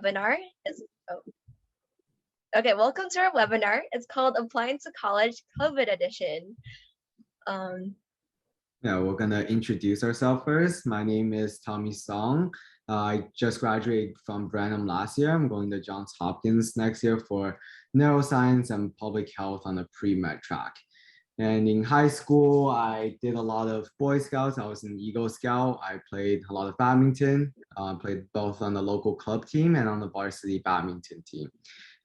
webinar is okay. Welcome to our webinar. It's called Applying to College COVID Edition. Yeah, we're gonna introduce ourselves first. My name is Tommy Song. I just graduated from Brenham last year. I'm going to Johns Hopkins next year for neuroscience and public health on the pre-med track. And in high school, I did a lot of Boy Scouts. I was an Eagle Scout. I played a lot of badminton, played both on the local club team and on the varsity badminton team.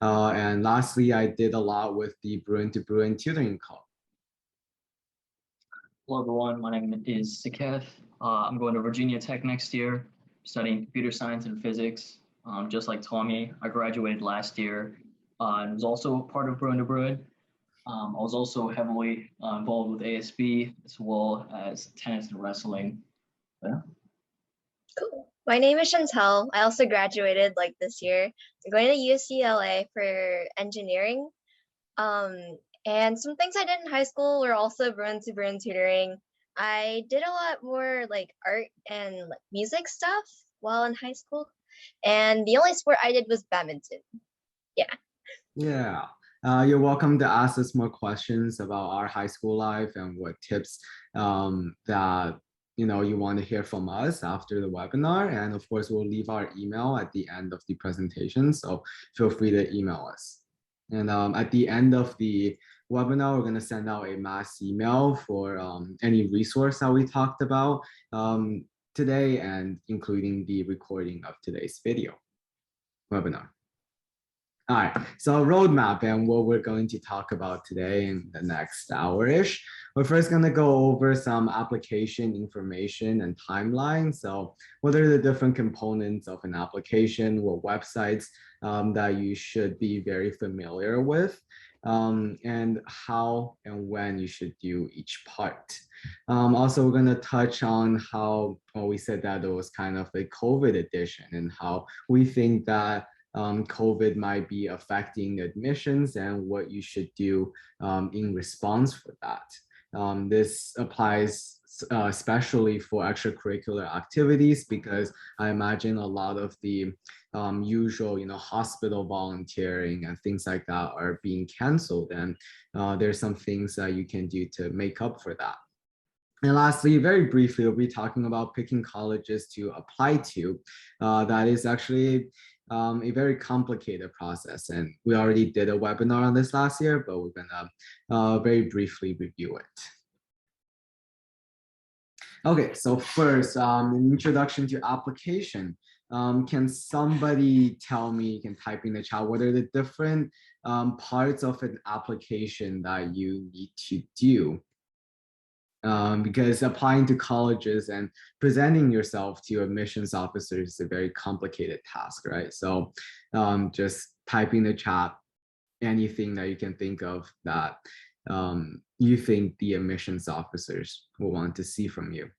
And lastly, I did a lot with the Bruin to Bruin tutoring club. Hello everyone, my name is Saketh. I'm going to Virginia Tech next year, studying computer science and physics. Just like Tommy, I graduated last year and was also part of Bruin to Bruin. I was also heavily involved with ASB as well as tennis and wrestling. Yeah. Cool. My name is Chantel. I also graduated this year. I'm going to UCLA for engineering. And some things I did in high school were also Bruin to Bruin tutoring. I did a lot more art and music stuff while in high school. And the only sport I did was badminton. Yeah. Yeah. You're welcome to ask us more questions about our high school life and what tips that you want to hear from us after the webinar. And of course, we'll leave our email at the end of the presentation. So feel free to email us. And at the end of the webinar, we're going to send out a mass email for any resource that we talked about today, and including the recording of today's webinar. All right, so roadmap and what we're going to talk about today in the next hour-ish. We're first going to go over some application information and timeline. So what are the different components of an application, what websites that you should be very familiar with, and how and when you should do each part. Also, we're going to touch on how we said that it was kind of a COVID edition and how we think that COVID might be affecting admissions and what you should do in response for that. This applies especially for extracurricular activities, because I imagine a lot of the usual, hospital volunteering and things like that are being canceled, and there's some things that you can do to make up for that. And lastly, very briefly, we'll be talking about picking colleges to apply to. That is actually a very complicated process, and we already did a webinar on this last year, but we're gonna very briefly review it. Okay, so first, an introduction to application. Can somebody tell me, you can type in the chat, what are the different parts of an application that you need to do? Because applying to colleges and presenting yourself to admissions officers is a very complicated task, right? So just type in the chat anything that you can think of that you think the admissions officers will want to see from you.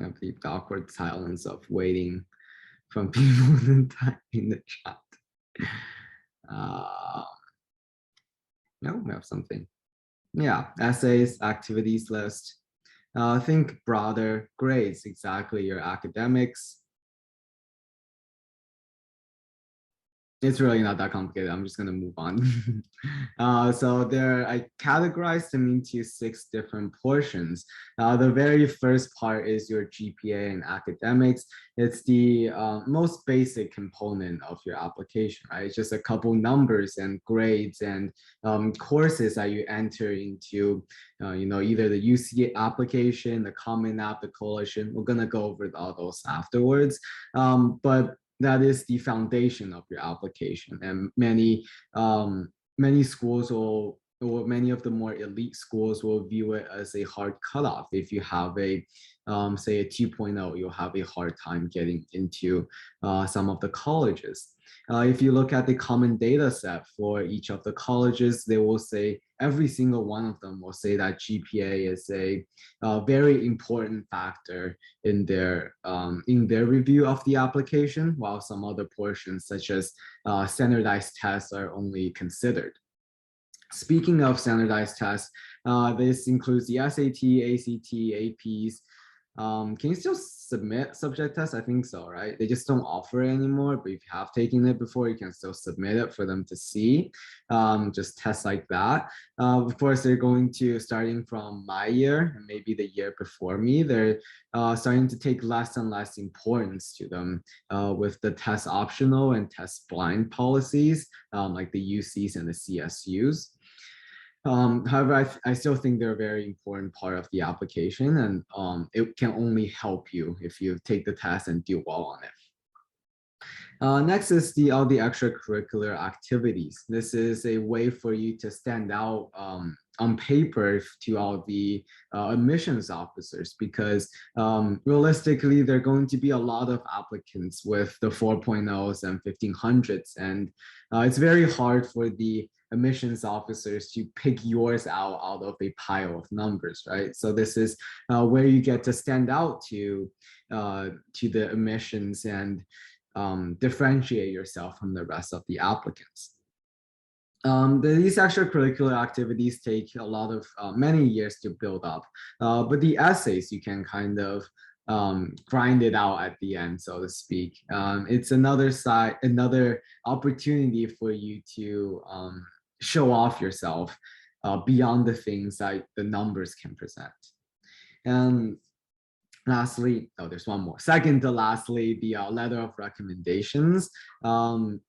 I have the awkward silence of waiting from people to type in the chat. No, we have something. Yeah, essays, activities list. Think broader, grades, exactly, your academics. It's really not that complicated. I'm just going to move on. So I categorized them into 6 different portions. The very first part is your GPA and academics. It's the most basic component of your application, right? It's just a couple numbers and grades and courses that you enter into, either the UC application, the Common App, the Coalition. We're going to go over all those afterwards. But that is the foundation of your application, and many schools or many of the more elite schools will view it as a hard cutoff. If you have a say a 2.0, you'll have a hard time getting into some of the colleges. If you look at the common data set for each of the colleges, they will say, every single one of them will say that GPA is a very important factor in their review of the application, while some other portions such as standardized tests are only considered. Speaking of standardized tests, this includes the SAT, ACT, APs, can you still submit subject tests? I think so, right? They just don't offer it anymore, but if you have taken it before, you can still submit it for them to see. Just tests like that. Of course, they're going to, starting from my year and maybe the year before me, they're starting to take less and less importance to them with the test optional and test blind policies, like the UCs and the CSUs. However, I still think they're a very important part of the application, and it can only help you if you take the test and do well on it. Next is all the extracurricular activities. This is a way for you to stand out on paper to all the admissions officers, because realistically, there are going to be a lot of applicants with the 4.0s and 1500s, and it's very hard for the admissions officers to pick yours out of a pile of numbers, right? So this is where you get to stand out to the admissions and differentiate yourself from the rest of the applicants. These extracurricular activities take a lot of many years to build up, but the essays you can kind of grind it out at the end, so to speak. It's another opportunity for you to show off yourself beyond the things that the numbers can present. And lastly, oh, there's one more. Second to lastly, the letter of recommendations.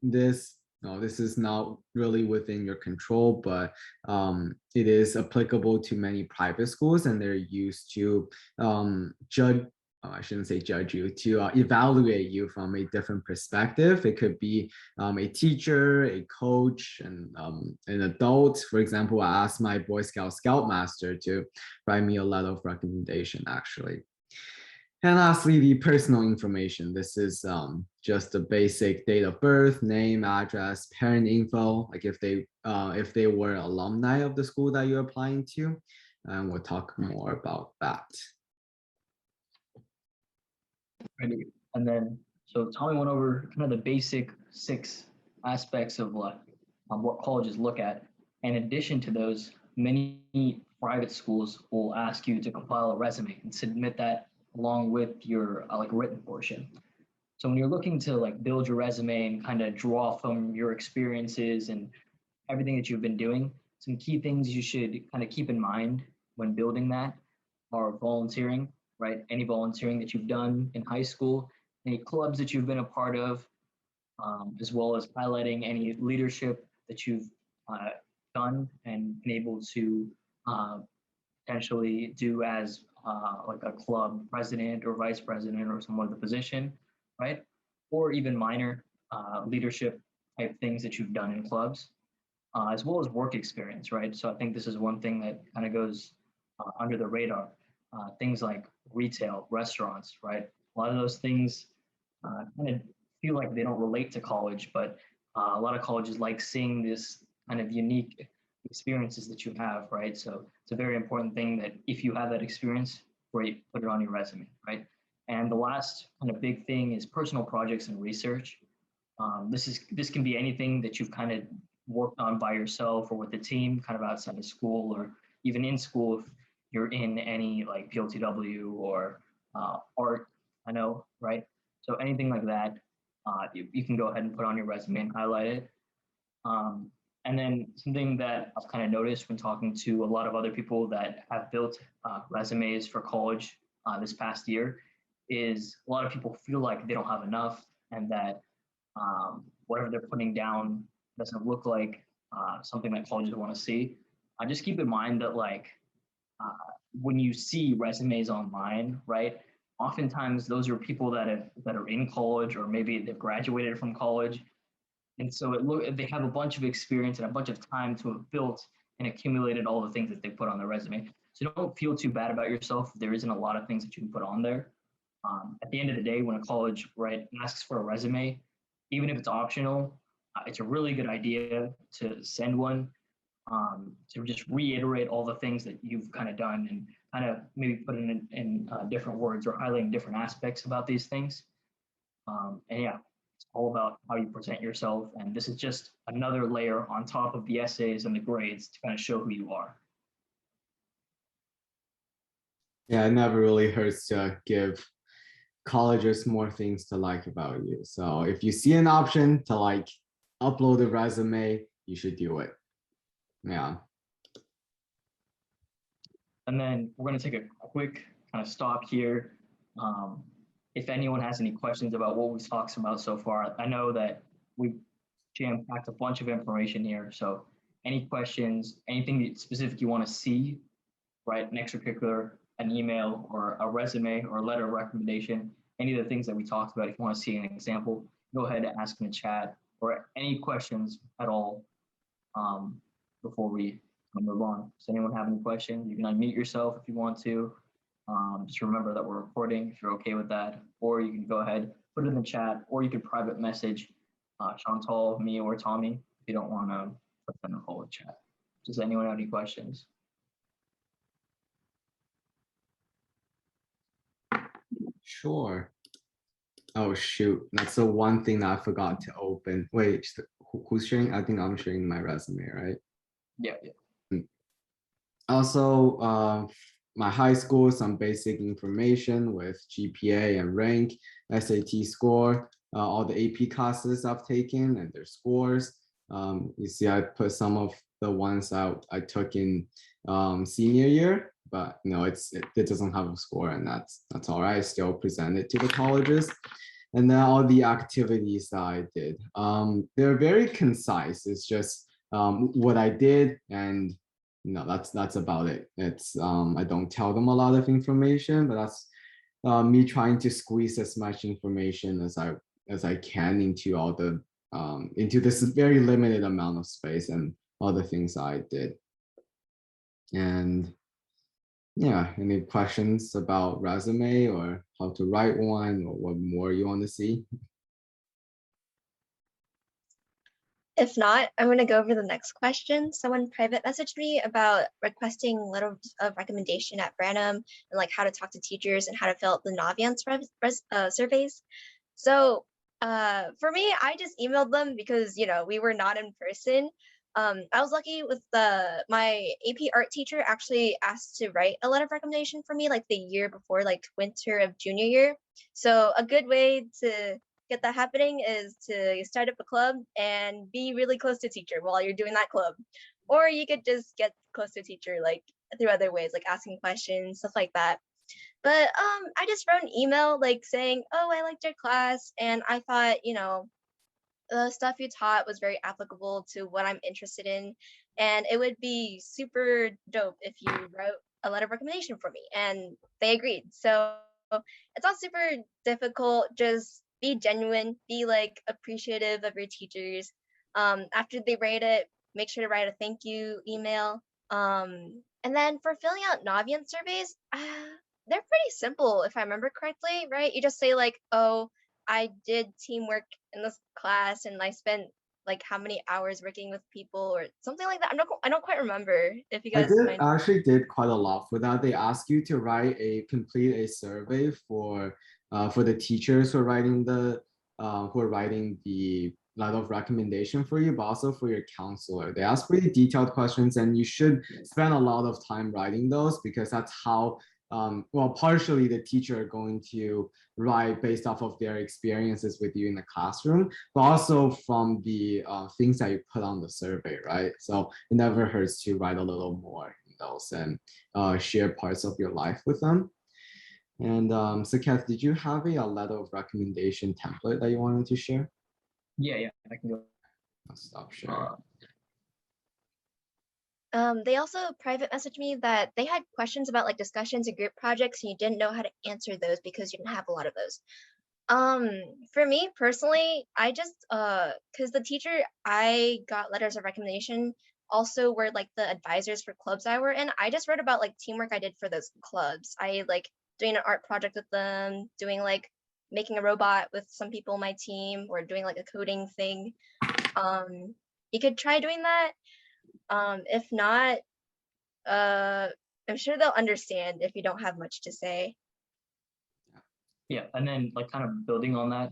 This is not really within your control, but it is applicable to many private schools, and they're used to judge. I shouldn't say judge you, to evaluate you from a different perspective. It could be a teacher, a coach, and an adult. For example, I asked my Boy Scout Scoutmaster to write me a letter of recommendation, actually. And lastly, the personal information. This is just the basic date of birth, name, address, parent info, like if they were alumni of the school that you're applying to. And we'll talk more about that. And then, so Tommy went over kind of the basic 6 aspects of what colleges look at. In addition to those, many private schools will ask you to compile a resume and submit that along with your like written portion. So when you're looking to like build your resume and kind of draw from your experiences and everything that you've been doing, some key things you should kind of keep in mind when building that are volunteering, right? Any volunteering that you've done in high school, any clubs that you've been a part of, as well as highlighting any leadership that you've done and been able to potentially do as like a club president or vice president or some other position, right? Or even minor leadership type things that you've done in clubs, as well as work experience, right? So I think this is one thing that kind of goes under the radar. Things like retail, restaurants, right? A lot of those things kind of feel like they don't relate to college, but a lot of colleges like seeing this kind of unique experiences that you have, right? So it's a very important thing that if you have that experience, great, put it on your resume, right? And the last kind of big thing is personal projects and research. This can be anything that you've kind of worked on by yourself or with the team, kind of outside of school or even in school if you're in any like PLTW or art, I know, right? So anything like that, you can go ahead and put on your resume and highlight it. And then something that I've kind of noticed when talking to a lot of other people that have built resumes for college this past year is a lot of people feel like they don't have enough and that whatever they're putting down doesn't look like something that colleges want to see. Just keep in mind that like when you see resumes online, right? Oftentimes those are people that are in college or maybe they've graduated from college. And so they have a bunch of experience and a bunch of time to have built and accumulated all the things that they put on their resume. So don't feel too bad about yourself. There isn't a lot of things that you can put on there. At the end of the day, when a college asks for a resume, even if it's optional, it's a really good idea to send one to just reiterate all the things that you've kind of done and kind of maybe put it in different words or highlighting different aspects about these things. And yeah, it's all about how you present yourself. And this is just another layer on top of the essays and the grades to kind of show who you are. Yeah, it never really hurts to give colleges more things to like about you. So if you see an option to like upload a resume, you should do it. Yeah. And then we're going to take a quick kind of stop here. If anyone has any questions about what we've talked about so far, I know that we've jam-packed a bunch of information here. So any questions, anything specific you want to see, right? An extracurricular, an email, or a resume, or a letter of recommendation, any of the things that we talked about, if you want to see an example, go ahead and ask in the chat, or any questions at all before we move on. Does anyone have any questions? You can unmute yourself if you want to. Just remember that we're recording if you're okay with that, or you can go ahead, put it in the chat, or you could private message Chantal, me, or Tommy if you don't want to put them in the whole chat. Does anyone have any questions? Sure. Oh shoot, that's the one thing that I forgot to open. Wait, who's sharing? I think I'm sharing my resume, right? Yeah. Also, my high school, some basic information with GPA and rank, SAT score, all the AP classes I've taken and their scores. You see, I put some of the ones I took in senior year, but it doesn't have a score, and that's all right. I still present it to the colleges. And then all the activities that I did, they're very concise. It's just what I did, and that's about it. It's I don't tell them a lot of information, but that's me trying to squeeze as much information as I can into all the into this very limited amount of space and all the things I did. And yeah, any questions about resume or how to write one or what more you want to see? If not, I'm going to go over the next question. Someone private messaged me about requesting letters of recommendation at random and like how to talk to teachers and how to fill out the Naviance surveys. So for me, I just emailed them because, we were not in person. I was lucky with my AP art teacher actually asked to write a letter of recommendation for me like the year before, like winter of junior year. So a good way to get that happening is to start up a club and be really close to teacher while you're doing that club. Or you could just get close to teacher like through other ways, like asking questions, stuff like that. But I just wrote an email like saying, oh, I liked your class and I thought, the stuff you taught was very applicable to what I'm interested in. And it would be super dope if you wrote a letter of recommendation for me. And they agreed. So it's not super difficult. Just be genuine, be like appreciative of your teachers. After they rate it, make sure to write a thank you email. And then for filling out Navian surveys, they're pretty simple if I remember correctly, right? You just say like, oh, I did teamwork in this class and I spent like how many hours working with people or something like that. I don't quite remember if you I guys did mind. actually did quite a lot for that. They ask you to complete a survey for the teachers who are writing the letter of recommendation for you, but also for your counselor. They ask pretty detailed questions, and you should spend a lot of time writing those because that's how partially the teacher are going to write based off of their experiences with you in the classroom, but also from the things that you put on the survey, right? So it never hurts to write a little more in those and share parts of your life with them. And so Kath, did you have a letter of recommendation template that you wanted to share? Yeah, I can go. I'll stop sharing. They also private messaged me that they had questions about like discussions and group projects and you didn't know how to answer those because you didn't have a lot of those. For me personally, I just because the teacher I got letters of recommendation also were like the advisors for clubs I were in. I just wrote about like teamwork I did for those clubs. I like doing an art project with them, doing like making a robot with some people on my team, or doing like a coding thing. You could try doing that. If not, I'm sure they'll understand if you don't have much to say. Yeah, and then like kind of building on that,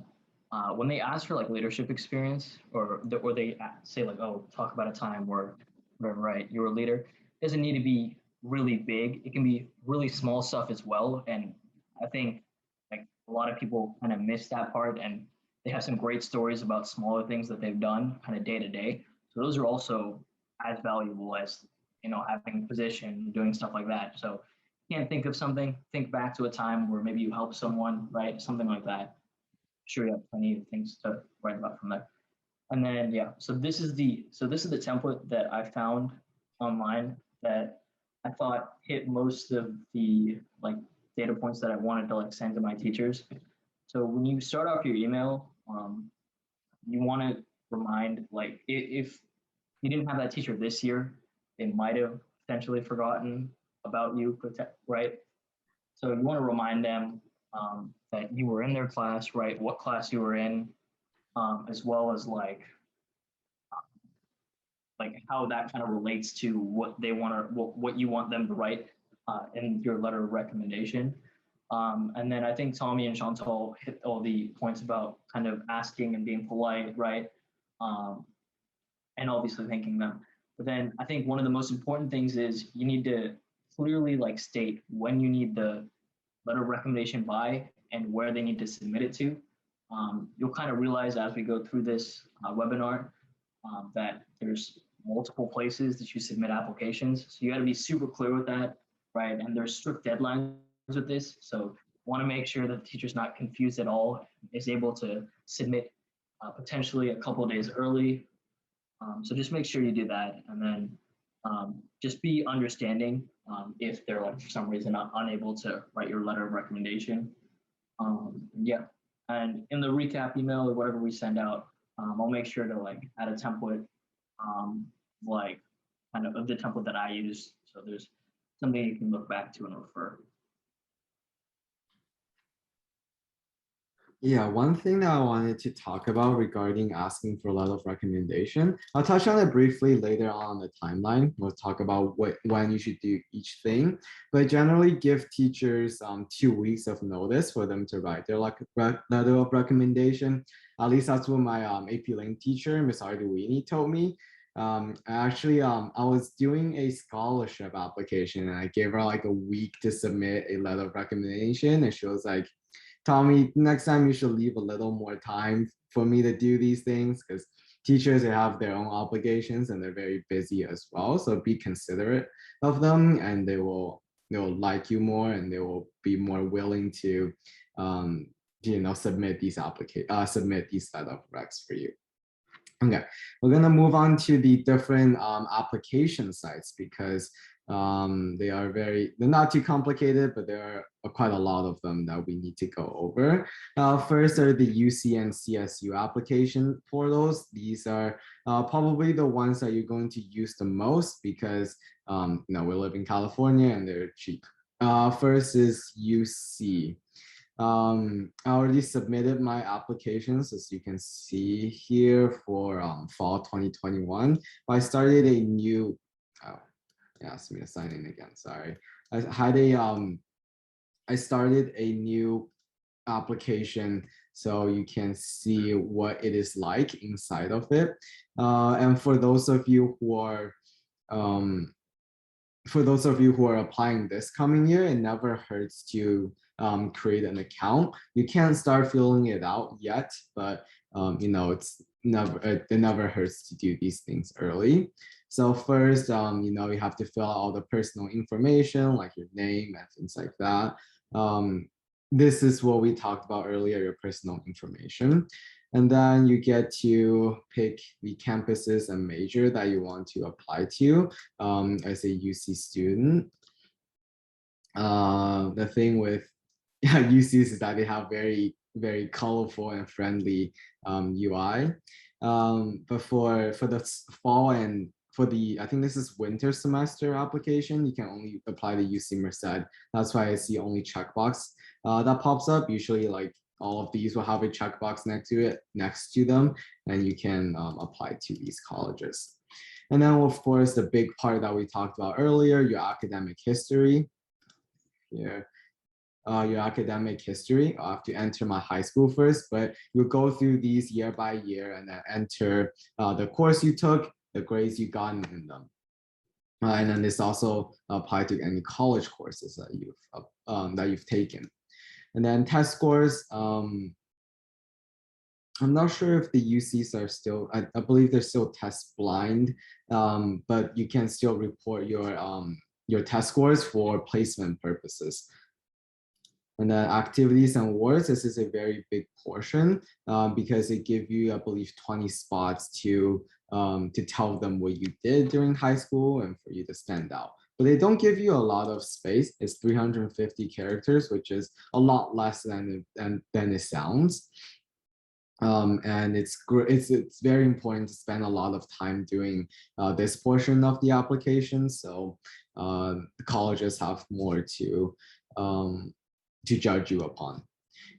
when they ask for like leadership experience or they say like, oh, talk about a time where, right, you were a leader, it doesn't need to be really big. It can be really small stuff as well. And I think like a lot of people kind of miss that part, and they have some great stories about smaller things that they've done kind of day to day. So those are also as valuable as, having a position, doing stuff like that. So can't think of something, think back to a time where maybe you helped someone, right? Something like that. Sure, you have plenty of things to write about from there. And then yeah, so this is the template that I found online that I thought hit most of the like data points that I wanted to like send to my teachers. So when you start off your email, you want to remind like if you didn't have that teacher this year, they might have potentially forgotten about you, right? So you want to remind them that you were in their class, right? What class you were in, as well as like how that kind of relates to what they want to what you want them to write in your letter of recommendation. And then I think Tommy and Chantal hit all the points about kind of asking and being polite, right? And obviously thanking them. But then I think one of the most important things is you need to clearly like state when you need the letter of recommendation by and where they need to submit it to. You'll kind of realize as we go through this webinar that there's multiple places that you submit applications. So you got to be super clear with that, right? And there's strict deadlines with this. So want to make sure that the teacher's not confused at all, is able to submit potentially a couple of days early. So just make sure you do that. And then just be understanding if they're like for some reason not unable to write your letter of recommendation. Yeah. And in the recap email or whatever we send out, I'll make sure to like add a template, like kind of the template that I use. So there's something you can look back to and refer. Yeah, one thing that I wanted to talk about regarding asking for a letter of recommendation, I'll touch on it briefly later on the timeline. We'll talk about when you should do each thing, but generally give teachers 2 weeks of notice for them to write their letter of recommendation. At least that's what my AP Link teacher, Miss Arduini, told me. I was doing a scholarship application and I gave her like a week to submit a letter of recommendation, and she was like, Tommy, next time you should leave a little more time for me to do these things, because teachers, they have their own obligations and they're very busy as well. So be considerate of them, and they'll like you more, and they will be more willing to submit these letter of recs for you. Okay, we're gonna move on to the different application sites, because they're not too complicated, but there are quite a lot of them that we need to go over. First are the UC and CSU application portals. These are probably the ones that you're going to use the most, because we live in California and they're cheap. First is UC. I already submitted my applications, as you can see here, for fall 2021. I started a new, it asked me to sign in again, sorry. I started a new application so you can see what it is like inside of it. And for those of you who are applying this coming year, it never hurts to create an account. You can't start filling it out yet, but it never hurts to do these things early. So first, you have to fill out all the personal information, like your name and things like that. This is what we talked about earlier, your personal information. And then you get to pick the campuses and major that you want to apply to as a UC student. The thing with UCs is that they have very, very colorful and friendly UI. But for the fall and I think this is winter semester application, you can only apply to UC Merced. That's why I see only checkbox that pops up. Usually like all of these will have a checkbox next to them, and you can apply to these colleges. And then of course, the big part that we talked about earlier, your academic history. Here. Your academic history. I'll have to enter my high school first, but you'll go through these year by year and then enter the course you took, the grades you got in them. And then this also apply to any college courses that you've taken. And then test scores. I'm not sure if the UCs are still, I believe they're still test blind, but you can still report your test scores for placement purposes. And then activities and awards, this is a very big portion because it gives you, I believe, 20 spots to tell them what you did during high school and for you to stand out. But they don't give you a lot of space. It's 350 characters, which is a lot less than it sounds. And it's very important to spend a lot of time doing this portion of the application. So the colleges have more to judge you upon.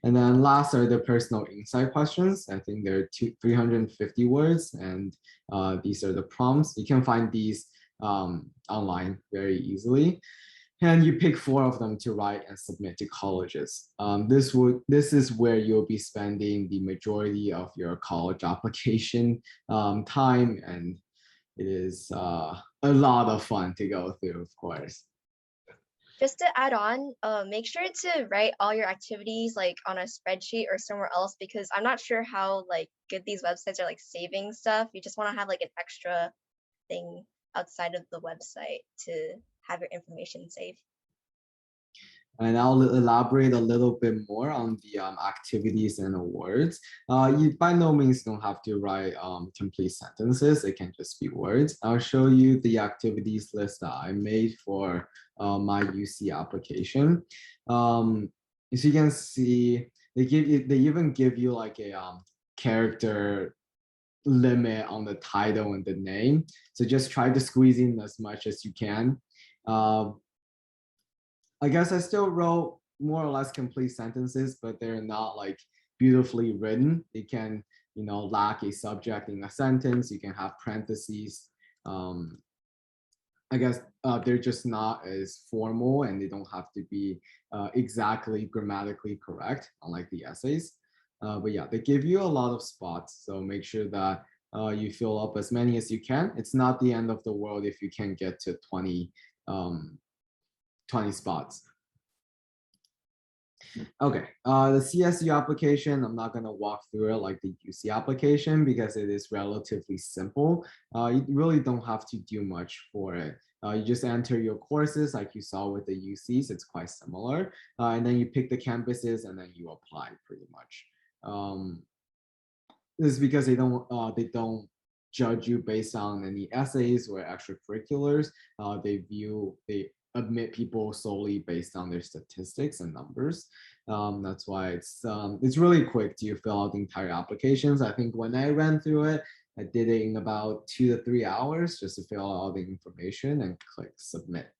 And then last are the personal insight questions. I think there are 350 words, and these are the prompts. You can find these online very easily. And you pick 4 of them to write and submit to colleges. This is where you'll be spending the majority of your college application time, and it is a lot of fun to go through, of course. Just to add on, make sure to write all your activities like on a spreadsheet or somewhere else, because I'm not sure how like good these websites are like saving stuff. You just want to have like an extra thing outside of the website to have your information safe. And I'll elaborate a little bit more on the activities and awards. You by no means don't have to write complete sentences. It can just be words. I'll show you the activities list that I made for my UC application. As you can see, they even give you like a character limit on the title and the name. So just try to squeeze in as much as you can. I guess I still wrote more or less complete sentences, but they're not like beautifully written. They can, lack a subject in a sentence. You can have parentheses. I guess they're just not as formal, and they don't have to be exactly grammatically correct, unlike the essays. But yeah, they give you a lot of spots. So make sure that you fill up as many as you can. It's not the end of the world if you can get to 20 spots. Okay, the CSU application, I'm not going to walk through it like the UC application because it is relatively simple. You really don't have to do much for it. You just enter your courses like you saw with the UCs. It's quite similar. And then you pick the campuses and then you apply pretty much. This is because they don't judge you based on any essays or extracurriculars. They admit people solely based on their statistics and numbers. That's why it's really quick to fill out the entire applications. I think when I ran through it, I did it in about 2 to 3 hours just to fill out all the information and click submit.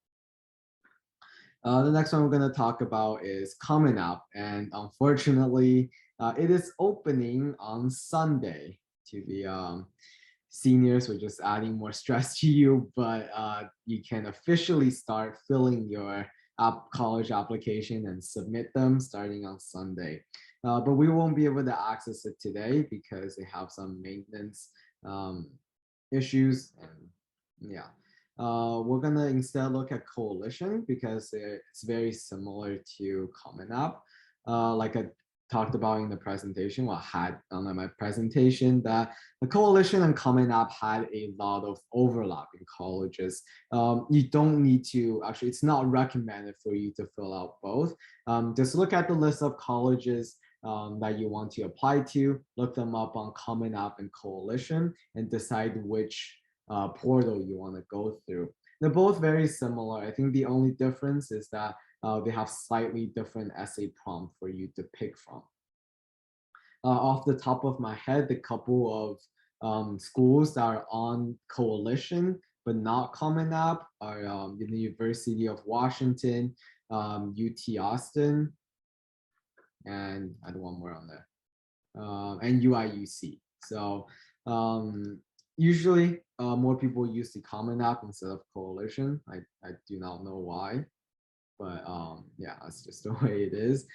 The next one we're going to talk about is Common App, and unfortunately, it is opening on Sunday to the seniors. We're just adding more stress to you, but you can officially start filling your college application and submit them starting on Sunday. But we won't be able to access it today because they have some maintenance issues, and yeah. We're gonna instead look at Coalition because it's very similar to Common App. Like I talked about in the presentation, I had on my presentation that the Coalition and Common App had a lot of overlap in colleges. You don't need to, actually, it's not recommended for you to fill out both. Just look at the list of colleges that you want to apply to, look them up on Common App and Coalition, and decide which portal you want to go through. They're both very similar. I think the only difference is that they have slightly different essay prompt for you to pick from. Off the top of my head, the couple of schools that are on Coalition but not Common App are the University of Washington, UT Austin, and I had one more on there, and UIUC. So usually more people use the Common App instead of Coalition. I do not know why, but yeah, that's just the way it is.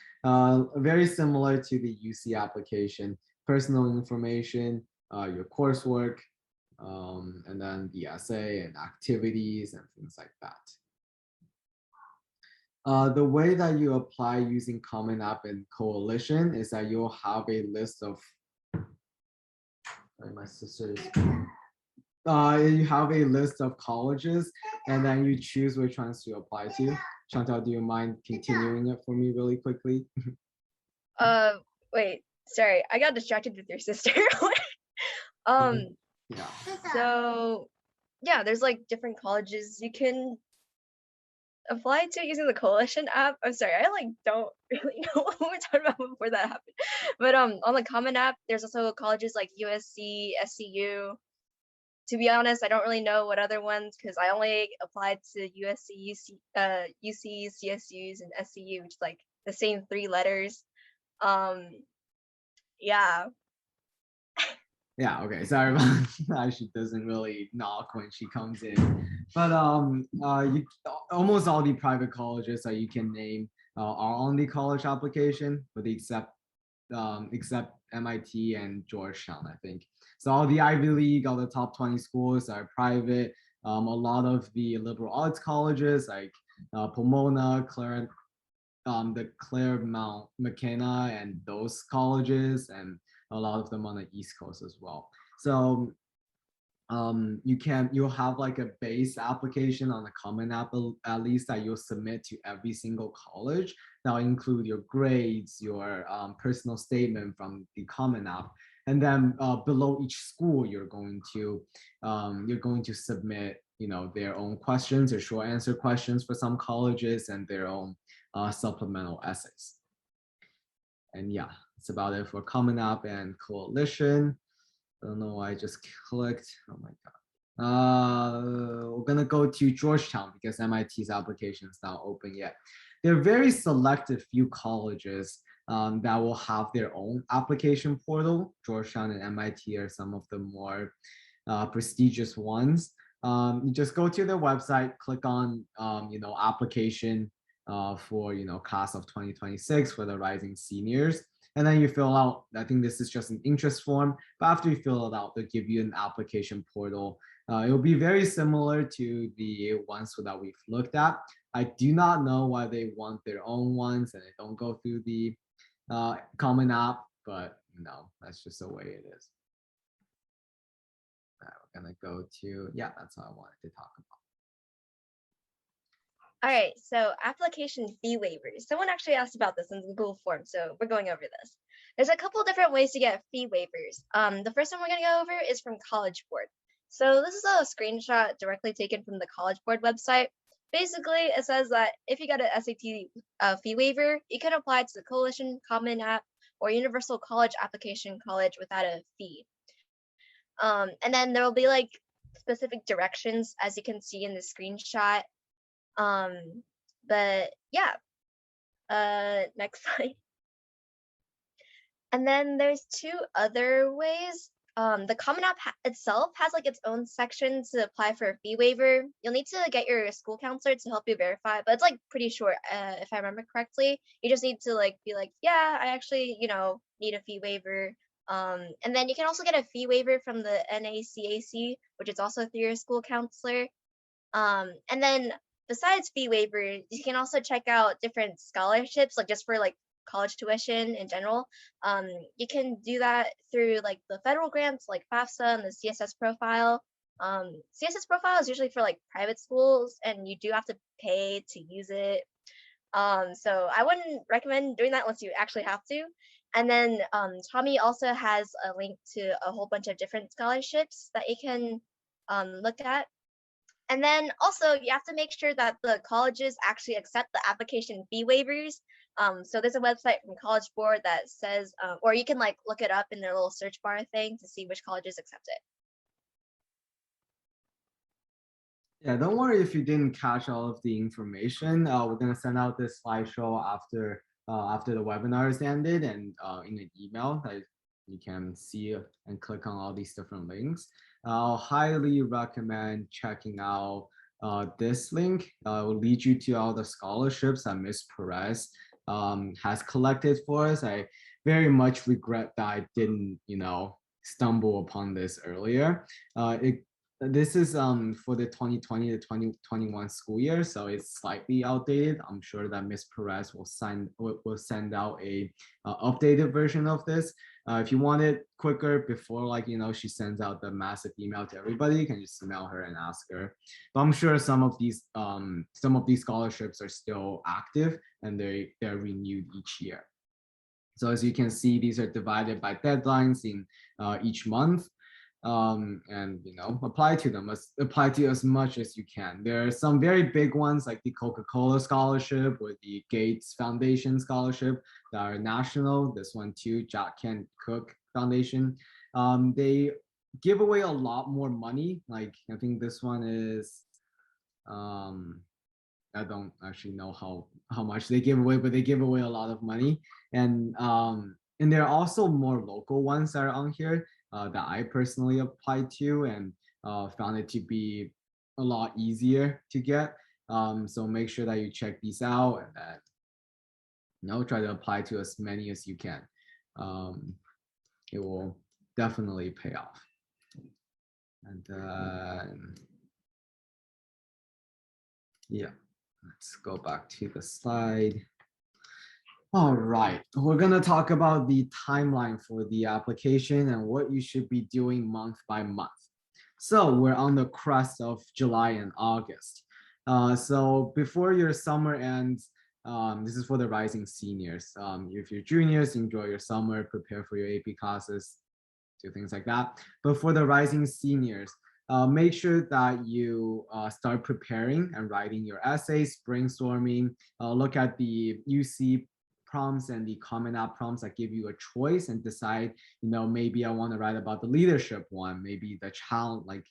Very similar to the UC application, personal information, your coursework, and then the essay and activities and things like that. The way that you apply using Common App and Coalition is that you'll have a list of, my sister's, you have a list of colleges and then you choose which ones to apply to. Chantal, do you mind continuing it for me really quickly? Wait, sorry, I got distracted with your sister. Yeah. So yeah, there's like different colleges you can apply to using the Coalition app. I'm sorry, I like don't really know what we're talking about before that happened. But on the Common App, there's also colleges like USC, SCU. To be honest, I don't really know what other ones because I only applied to USC, UC, CSUs, and SCU, which is like the same 3 letters. Yeah. Yeah, okay, sorry about that. She doesn't really knock when she comes in. But almost all the private colleges that you can name are on the college application, but except MIT and Georgetown, I think. So all the Ivy League, all the top 20 schools are private. A lot of the liberal arts colleges like Pomona, the Claremont McKenna and those colleges, and a lot of them on the East Coast as well. So you'll have like a base application on the Common App at least that you'll submit to every single college. That'll include your grades, your personal statement from the Common App, and then below each school you're going to submit their own questions or short answer questions for some colleges and their own supplemental essays. And yeah, that's about it for Common App and Coalition. I don't know why I just clicked. Oh my God. We're gonna go to Georgetown because MIT's application is not open yet. There are very selective few colleges that will have their own application portal. Georgetown and MIT are some of the more prestigious ones. You just go to their website, click on application for class of 2026 for the rising seniors, and then you fill out, I think this is just an interest form, but after you fill it out, they'll give you an application portal. It will be very similar to the ones that we've looked at. I do not know why they want their own ones and they don't go through the Common App, but that's just the way it is. All right, we're gonna go to, yeah, that's what I wanted to talk about. All right, so application fee waivers. Someone actually asked about this in the Google form, so we're going over this. There's a couple different ways to get fee waivers. The first one we're going to go over is from College Board. So this is a screenshot directly taken from the College Board website. Basically, it says that if you got an SAT fee waiver, you can apply to the Coalition, Common App, or Universal College Application College without a fee. And then there will be like specific directions, as you can see in the screenshot. But yeah, next slide. And then there's 2 other ways. The Common App itself has like its own section to apply for a fee waiver. You'll need to get your school counselor to help you verify, but it's like pretty short, if I remember correctly. You just need to be like, yeah, I actually, need a fee waiver. And then you can also get a fee waiver from the NACAC, which is also through your school counselor. And then besides fee waivers, you can also check out different scholarships, like just for like college tuition in general. You can do that through like the federal grants like FAFSA and the CSS profile. CSS profile is usually for like private schools and you do have to pay to use it. So I wouldn't recommend doing that unless you actually have to. And then Tommy also has a link to a whole bunch of different scholarships that you can look at. And then also you have to make sure that the colleges actually accept the application fee waivers. So there's a website from College Board that says, or you can like look it up in their little search bar thing to see which colleges accept it. Yeah, don't worry if you didn't catch all of the information. We're gonna send out this slideshow after the webinar is ended, and in an email that you can see and click on all these different links. I'll highly recommend checking out this link. It will lead you to all the scholarships that Ms. Perez has collected for us. I very much regret that I didn't, stumble upon this earlier. This is for the 2020 to 2021 school year, so it's slightly outdated. I'm sure that Ms. Perez will send out a updated version of this. If you want it quicker before, like, she sends out the massive email to everybody, you can just email her and ask her. But I'm sure some of these scholarships are still active and they're renewed each year. So as you can see, these are divided by deadlines in each month. And apply to them, apply to as much as you can. There are some very big ones like the Coca-Cola scholarship or the Gates Foundation scholarship that are national. This one too, Jack Kent Cooke Foundation. They give away a lot more money. Like I think this one is I don't actually know how much they give away, but they give away a lot of money. And there are also more local ones that are on here that I personally applied to and found it to be a lot easier to get. So make sure that you check these out and try to apply to as many as you can. It will definitely pay off. And yeah, let's go back to the slide. All right, we're gonna talk about the timeline for the application and what you should be doing month by month. So we're on the crest of July and August. So before your summer ends, this is for the rising seniors. If you're juniors, enjoy your summer, prepare for your AP classes, do things like that. But for the rising seniors, make sure that you start preparing and writing your essays, brainstorming, look at the UC prompts and the Common App prompts that give you a choice and decide, maybe I want to write about the leadership one, maybe the challenge, like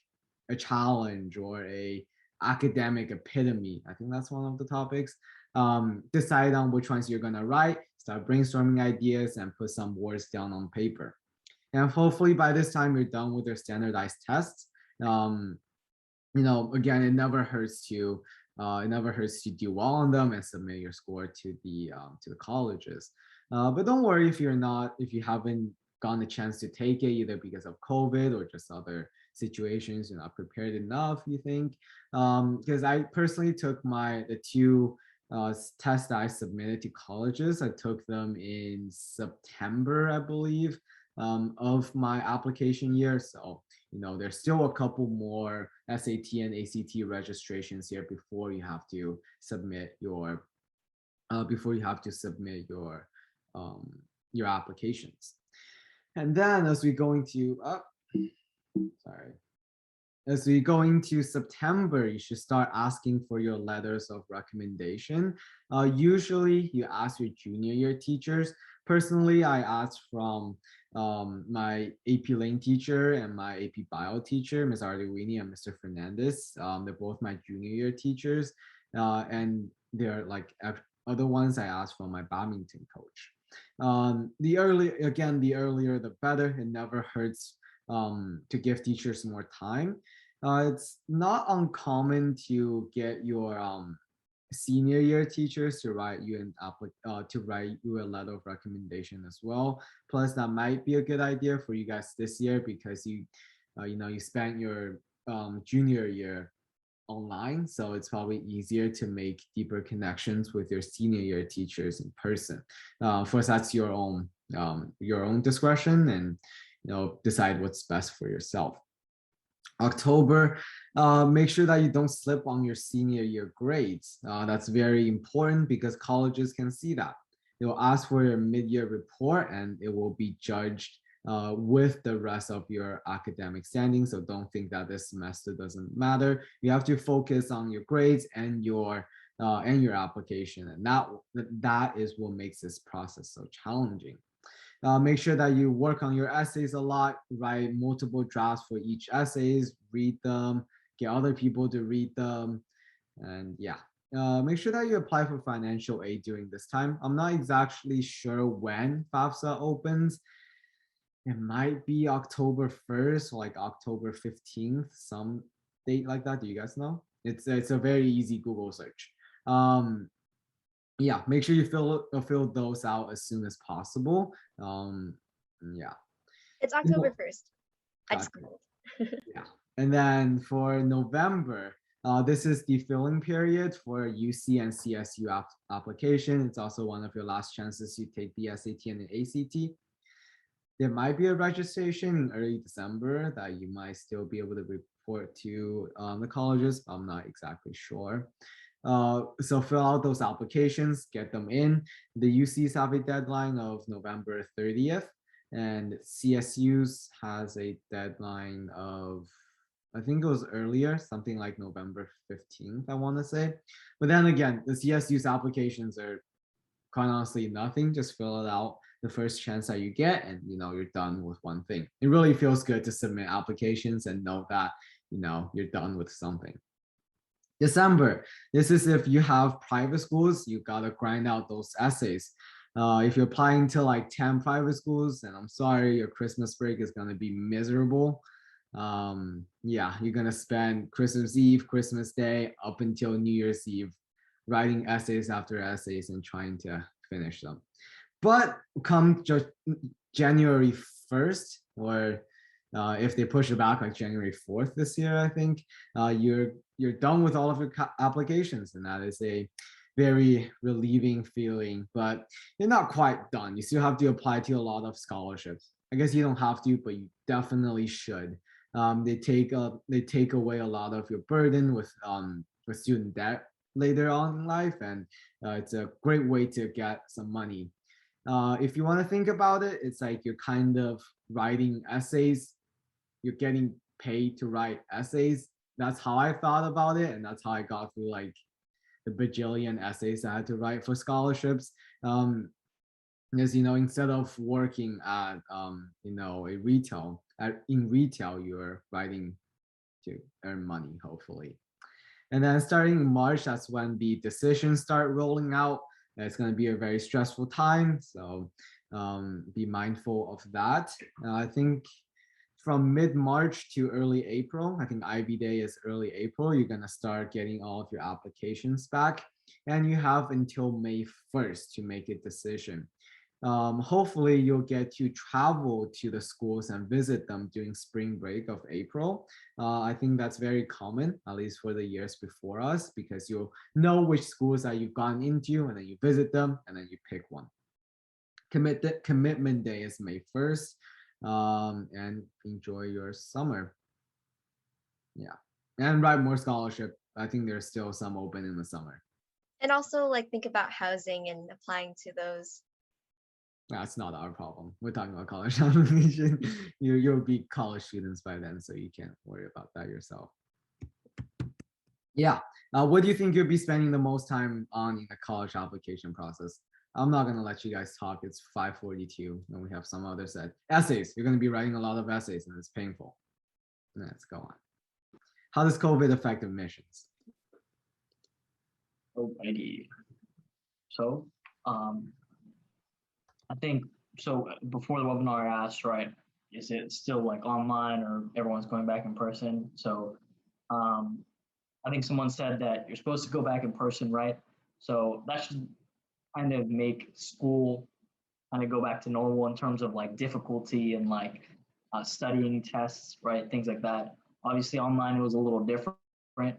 a challenge or a academic epitome. I think that's one of the topics. Decide on which ones you're going to write, start brainstorming ideas and put some words down on paper. And hopefully by this time you're done with your standardized tests. Again, it never hurts to do well on them and submit your score to the colleges. But don't worry if you haven't gotten a chance to take it either because of COVID or just other situations, you're not prepared enough, you think. Because I personally took the two tests that I submitted to colleges. I took them in September, I believe, of my application year. So there's still a couple more SAT and ACT registrations here before you have to submit your applications. And then as we go into September, you should start asking for your letters of recommendation. Usually you ask your junior year teachers. Personally, I asked from my AP Lane teacher and my AP Bio teacher, Ms. Arduini and Mr. Fernandez. They're both my junior year teachers. And they're like other ones I asked from my badminton coach. The earlier the better. It never hurts to give teachers more time. It's not uncommon to get your senior year teachers to write you a letter of recommendation as well. Plus, that might be a good idea for you guys this year because you spent your junior year online, so it's probably easier to make deeper connections with your senior year teachers in person. Of course, that's your own discretion, and decide what's best for yourself. October, make sure that you don't slip on your senior year grades. That's very important because colleges can see that. They will ask for your mid-year report and it will be judged with the rest of your academic standing. So don't think that this semester doesn't matter. You have to focus on your grades and your application, and that is what makes this process so challenging. Make sure that you work on your essays a lot, write multiple drafts for each essays, read them, get other people to read them. And yeah, make sure that you apply for financial aid during this time. I'm not exactly sure when FAFSA opens. It might be October 1st, like October 15th, some date like that. Do you guys know? It's a very easy Google search. Yeah, make sure you fill those out as soon as possible. Yeah. It's October 1st. I just Gotcha. Googled. Yeah. And then for November, this is the filling period for UC and CSU application. It's also one of your last chances to take the SAT and the ACT. There might be a registration in early December that you might still be able to report to the colleges. I'm not exactly sure. So fill out those applications, get them in. The UCs have a deadline of November 30th, and CSU's has a deadline of, I think it was earlier, something like November 15th, I want to say. But then again, the CSU's applications are quite honestly nothing. Just fill it out the first chance that you get, and you're done with one thing. It really feels good to submit applications and know that you're done with something. December, this is if you have private schools, you gotta grind out those essays. If you're applying to like 10 private schools, and I'm sorry, your Christmas break is gonna be miserable. Yeah, you're gonna spend Christmas Eve, Christmas Day, up until New Year's Eve, writing essays after essays and trying to finish them. But come January 1st, or if they push it back like January 4th this year, I think you're done with all of your applications, and that is a very relieving feeling. But you're not quite done. You still have to apply to a lot of scholarships. I guess you don't have to, but you definitely should. They take away a lot of your burden with student debt later on in life, and it's a great way to get some money. If you want to think about it, it's like you're kind of writing essays. You're getting paid to write essays. That's how I thought about it, and that's how I got through like the bajillion essays I had to write for scholarships. Because instead of working at in retail, you're writing to earn money, hopefully. And then starting in March, that's when the decisions start rolling out. It's going to be a very stressful time, so be mindful of that. I think from mid-March to early April, I think IB Day is early April, you're going to start getting all of your applications back, and you have until May 1st to make a decision. Hopefully you'll get to travel to the schools and visit them during spring break of April. I think that's very common, at least for the years before us, because you'll know which schools that you've gone into, and then you visit them, and then you pick one. Commitment day is May 1st, and enjoy your summer. Yeah, and write more scholarship. I think there's still some open in the summer. And also like think about housing and applying to those. That's not our problem. We're talking about college application. You'll be college students by then, so you can't worry about that yourself. Yeah. What do you think you'll be spending the most time on in the college application process? I'm not gonna let you guys talk. It's 5:42, and we have some others that essays. You're gonna be writing a lot of essays, and it's painful. Let's go on. How does COVID affect admissions? Alrighty. So, I think so. Before the webinar, I asked, right, is it still like online or everyone's going back in person? So, I think someone said that you're supposed to go back in person, right? So that should kind of make school kind of go back to normal in terms of like difficulty and like studying tests, right? Things like that. Obviously, online it was a little different,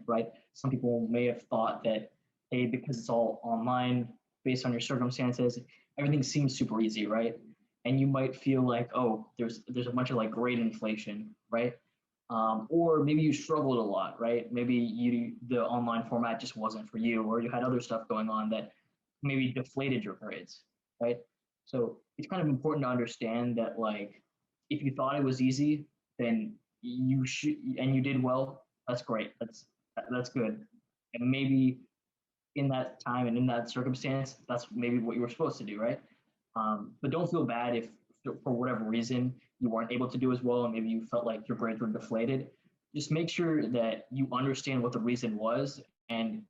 right? Some people may have thought that, hey, because it's all online, based on your circumstances, everything seems super easy, right? And you might feel like, oh, there's a bunch of like grade inflation, right? Or maybe you struggled a lot, right? Maybe the online format just wasn't for you, or you had other stuff going on that maybe deflated your grades, right? So it's kind of important to understand that, like, if you thought it was easy, then you should, and you did well, that's great. That's good. And maybe in that time and in that circumstance, that's maybe what you were supposed to do, right? But don't feel bad if for whatever reason you weren't able to do as well and maybe you felt like your grades were deflated. Just make sure that you understand what the reason was, and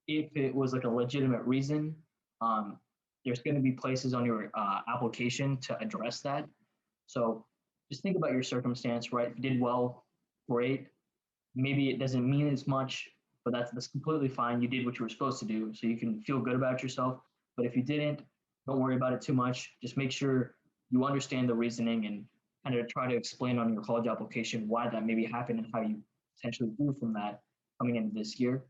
if it was like a legitimate reason, there's going to be places on your application to address that. So just think about your circumstance, right? If you did well, great. Maybe it doesn't mean as much, but that's completely fine. You did what you were supposed to do, so you can feel good about yourself. But if you didn't, don't worry about it too much. Just make sure you understand the reasoning and kind of try to explain on your college application why that maybe happened and how you potentially grew from that coming into this year.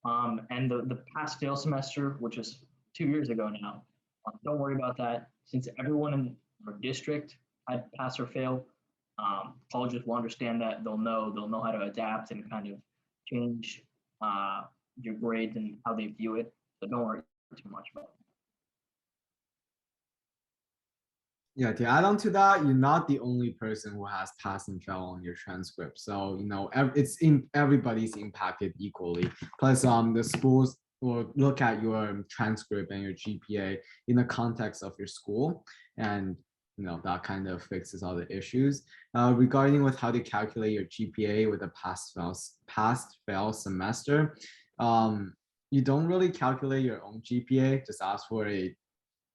And the pass fail semester, which was 2 years ago now, don't worry about that. Since everyone in our district had pass or fail, colleges will understand that. They'll know how to adapt and kind of change your grades and how they view it. So don't worry too much about it. Yeah, to add on to that, you're not the only person who has passed and fail on your transcript. So, it's in everybody's impacted equally. Plus, the schools will look at your transcript and your GPA in the context of your school. And, that kind of fixes all the issues. Regarding with how to calculate your GPA with a pass-fail semester, you don't really calculate your own GPA, just ask for a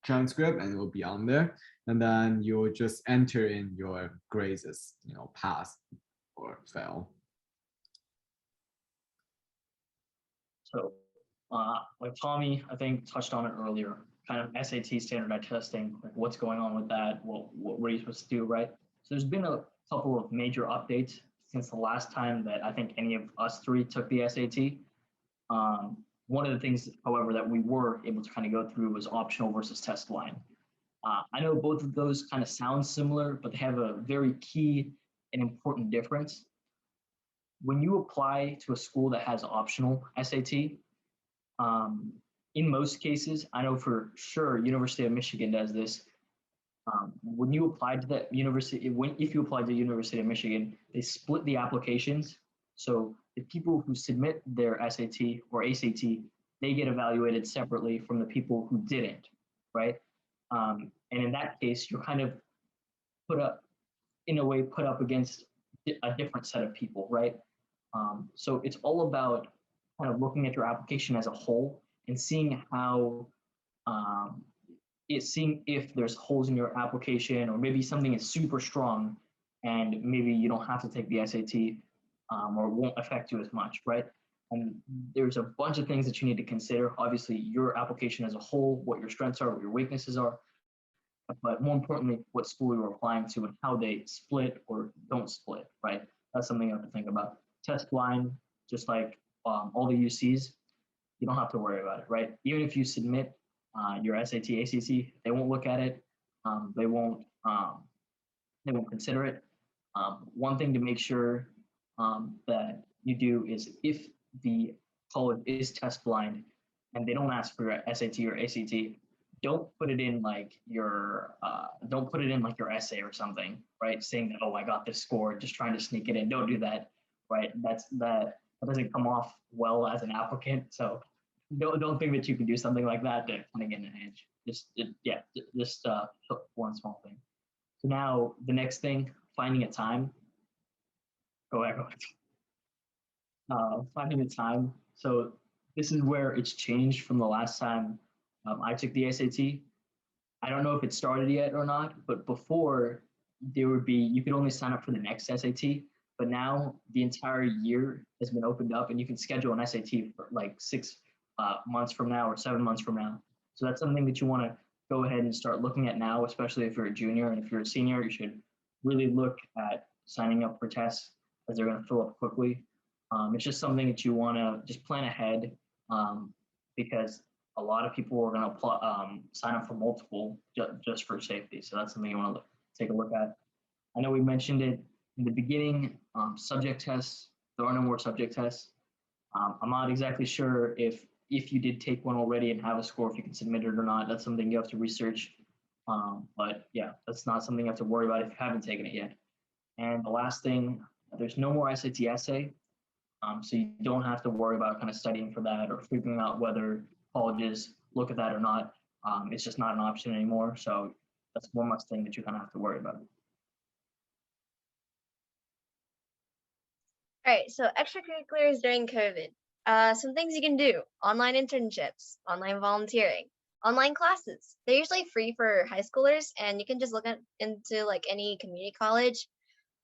transcript and it will be on there, and then you'll just enter in your grades as pass or fail. So like Tommy, I think, touched on it earlier, kind of SAT standardized testing, like what's going on with that, what are you supposed to do, right? So there's been a couple of major updates since the last time that I think any of us three took the SAT. One of the things, however, that we were able to kind of go through was optional versus test line. I know both of those kind of sound similar, but they have a very key and important difference. When you apply to a school that has optional SAT, in most cases, I know for sure University of Michigan does this. When you apply to that university, if you apply to the University of Michigan, they split the applications. So the people who submit their SAT or ACT, they get evaluated separately from the people who didn't, right? And in that case, you're kind of put up against a different set of people, right? So it's all about kind of looking at your application as a whole and seeing how seeing if there's holes in your application, or maybe something is super strong and maybe you don't have to take the SAT, or it won't affect you as much, right? And there's a bunch of things that you need to consider. Obviously, your application as a whole, what your strengths are, what your weaknesses are, but more importantly, what school you're applying to and how they split or don't split, right? That's something you have to think about. Test line, just like all the UCs, you don't have to worry about it, right? Even if you submit your SAT, ACT, they won't look at it. They won't consider it. One thing to make sure that you do is, if the college is test blind and they don't ask for your SAT or ACT, don't put it in like your essay or something, right? Saying that, oh, I got this score, just trying to sneak it in. Don't do that, right? That doesn't come off well as an applicant. So don't think that you can do something like that to kind of get an edge. Just one small thing. So now the next thing, finding a time. Go ahead. Finding a time. So this is where it's changed from the last time I took the SAT. I don't know if it started yet or not, but before you could only sign up for the next SAT, but now the entire year has been opened up and you can schedule an SAT for like 6 months from now or 7 months from now. So that's something that you want to go ahead and start looking at now, especially if you're a junior. And if you're a senior, you should really look at signing up for tests, as they're going to fill up quickly. It's just something that you want to just plan ahead, because a lot of people are going to sign up for multiple just for safety. So that's something you want to take a look at. I know we mentioned it in the beginning, subject tests. There are no more subject tests. I'm not exactly sure if you did take one already and have a score, if you can submit it or not. That's something you have to research. But yeah, that's not something you have to worry about if you haven't taken it yet. And the last thing, there's no more SAT essay. So you don't have to worry about kind of studying for that or figuring out whether colleges look at that or not. It's just not an option anymore. So that's one less thing that you kind of have to worry about. All right, so extracurriculars during COVID. Some things you can do: online internships, online volunteering, online classes. They're usually free for high schoolers, and you can just look into like any community college.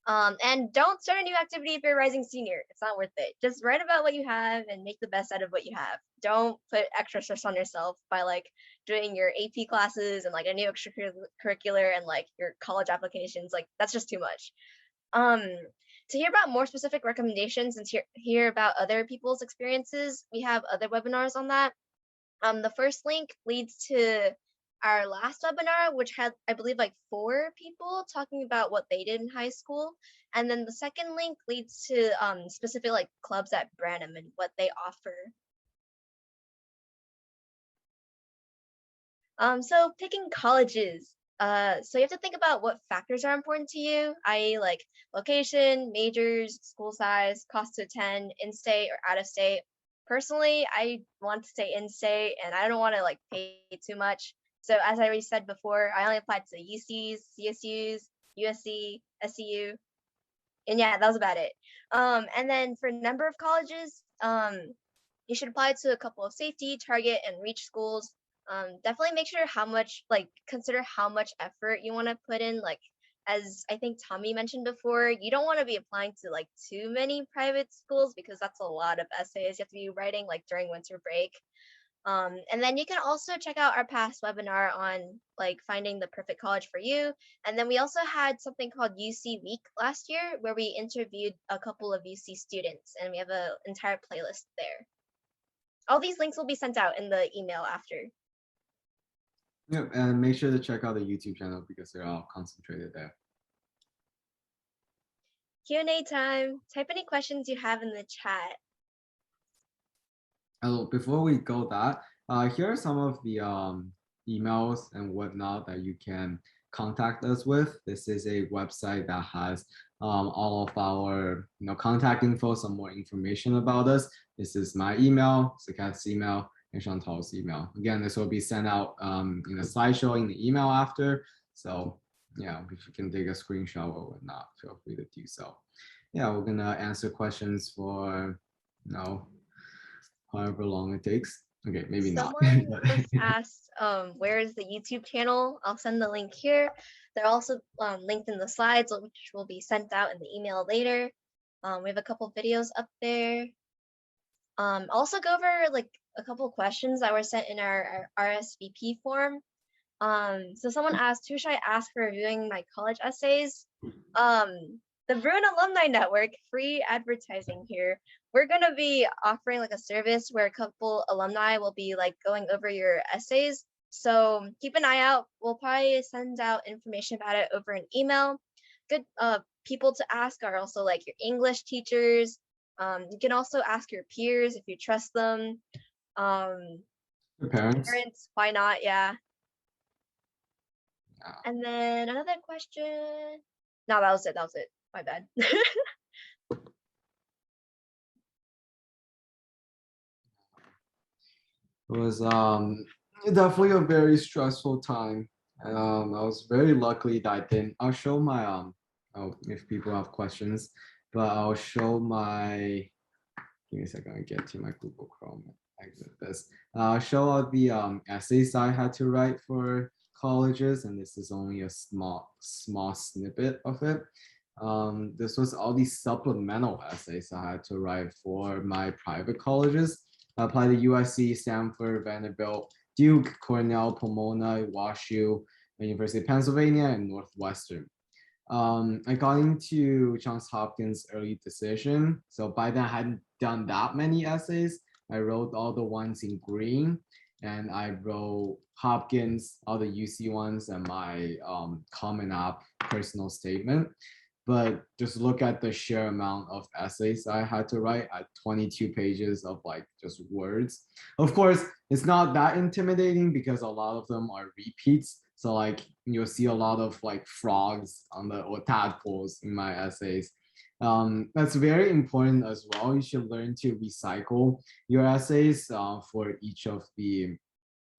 And don't start a new activity if you're a rising senior. It's not worth it. Just write about what you have and make the best out of what you have. Don't put extra stress on yourself by like doing your AP classes and like a new extracurricular and like your college applications. Like that's just too much. Um, to hear about more specific recommendations and hear about other people's experiences, we have other webinars on that. The first link leads to our last webinar, which had, I believe, like 4 people talking about what they did in high school. And then the second link leads to specific like clubs at Branham and what they offer. So picking colleges. So you have to think about what factors are important to you, i.e. like location, majors, school size, cost to attend, in-state or out-of-state. Personally, I want to stay in-state and I don't want to like pay too much. So as I already said before, I only applied to UCs, CSUs, USC, SCU, and yeah, that was about it. And then for number of colleges, you should apply to a couple of safety, target, and reach schools. Definitely make sure how much, like, consider how much effort you want to put in. Like, as I think Tommy mentioned before, you don't want to be applying to like too many private schools because that's a lot of essays you have to be writing like during winter break. And then you can also check out our past webinar on like finding the perfect college for you. And then we also had something called UC Week last year where we interviewed a couple of UC students and we have an entire playlist there. All these links will be sent out in the email after. Yep, and make sure to check out the YouTube channel because they're all concentrated there. Q&A time. Type any questions you have in the chat. Before we go that, here are some of the emails and whatnot that you can contact us with. This is a website that has all of our contact info, some more information about us. This is my email, Sakat's email, and Chantal's email. Again, this will be sent out in a slideshow in the email after. So yeah, if you can take a screenshot or whatnot, feel free to do so. Yeah, we're gonna answer questions for however long it takes. Okay, maybe Someone not. just asked, where is the YouTube channel? I'll send the link here. They're also linked in the slides, which will be sent out in the email later. We have a couple videos up there. Also go over like a couple questions that were sent in our RSVP form. So someone asked, who should I ask for reviewing my college essays? The Bruin Alumni Network, free advertising here. We're gonna be offering like a service where a couple alumni will be like going over your essays. So keep an eye out. We'll probably send out information about it over an email. Good people to ask are also like your English teachers. You can also ask your peers if you trust them. Your parents. Why not? Yeah. And then another question. No, that was it. That was it. My bad. It was definitely a very stressful time. I was very lucky that I didn't. I'll show my oh, if people have questions, but I'll show my. Give me a second. I get to my Google Chrome. Exit this. I'll show all the essays I had to write for colleges, and this is only a small snippet of it. This was all these supplemental essays I had to write for my private colleges. I applied to USC, Stanford, Vanderbilt, Duke, Cornell, Pomona, WashU, University of Pennsylvania, and Northwestern. I got into Johns Hopkins early decision. So by then I hadn't done that many essays. I wrote all the ones in green and I wrote Hopkins, all the UC ones and my Common App personal statement. But just look at the sheer amount of essays I had to write at 22 pages of like just words. Of course, it's not that intimidating because a lot of them are repeats. So like you'll see a lot of like frogs on the or tadpoles in my essays. That's very important as well. You should learn to recycle your essays for each of the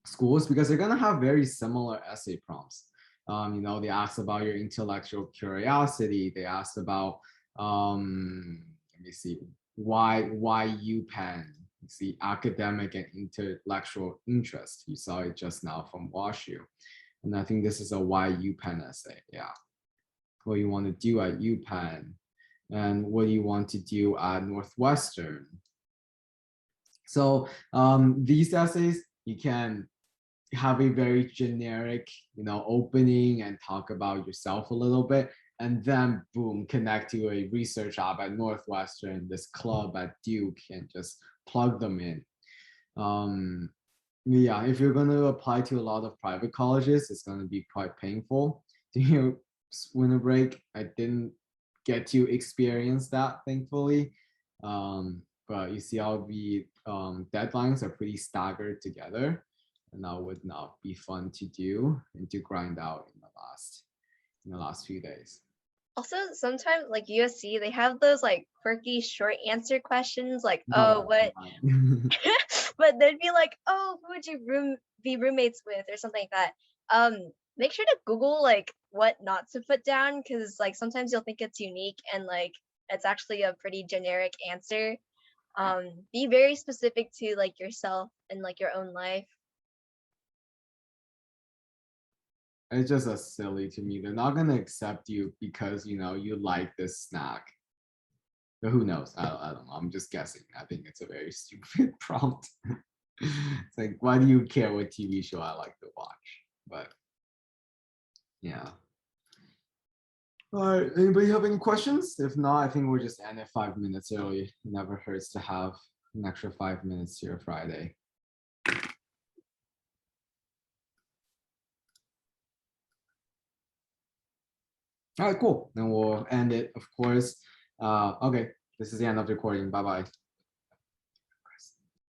schools because they're gonna have very similar essay prompts. They ask about your intellectual curiosity. They ask about let me see, why UPenn. You see academic and intellectual interest. You saw it just now from WashU. And I think this is a why UPenn essay. Yeah. what you want to do at UPenn, and what you want to do at Northwestern. So these essays, you can have a very generic, opening and talk about yourself a little bit, and then boom, connect to a research lab at Northwestern, this club at Duke, and just plug them in. Yeah, if you're going to apply to a lot of private colleges, it's going to be quite painful. During winter break, I didn't get to experience that, thankfully. But UCLB deadlines are pretty staggered together, and that would not be fun to do and to grind out in the last few days. Also, sometimes like USC, they have those like quirky short answer questions, like, Oh, oh, what? But they'd be like, oh, who would you be roommates with, or something like that. Make sure to Google like what not to put down, because like sometimes you'll think it's unique and like it's actually a pretty generic answer. Be very specific to like yourself and like your own life. It's just a silly to me. They're not gonna accept you because you like this snack. But who knows? I don't know. I'm just guessing. I think it's a very stupid prompt. It's like, why do you care what TV show I like to watch? But yeah. All right. Anybody have any questions? If not, I think we'll just end it 5 minutes early. It never hurts to have an extra 5 minutes here Friday. All right, cool. Then we'll end it, of course. Okay, this is the end of the recording. Bye-bye.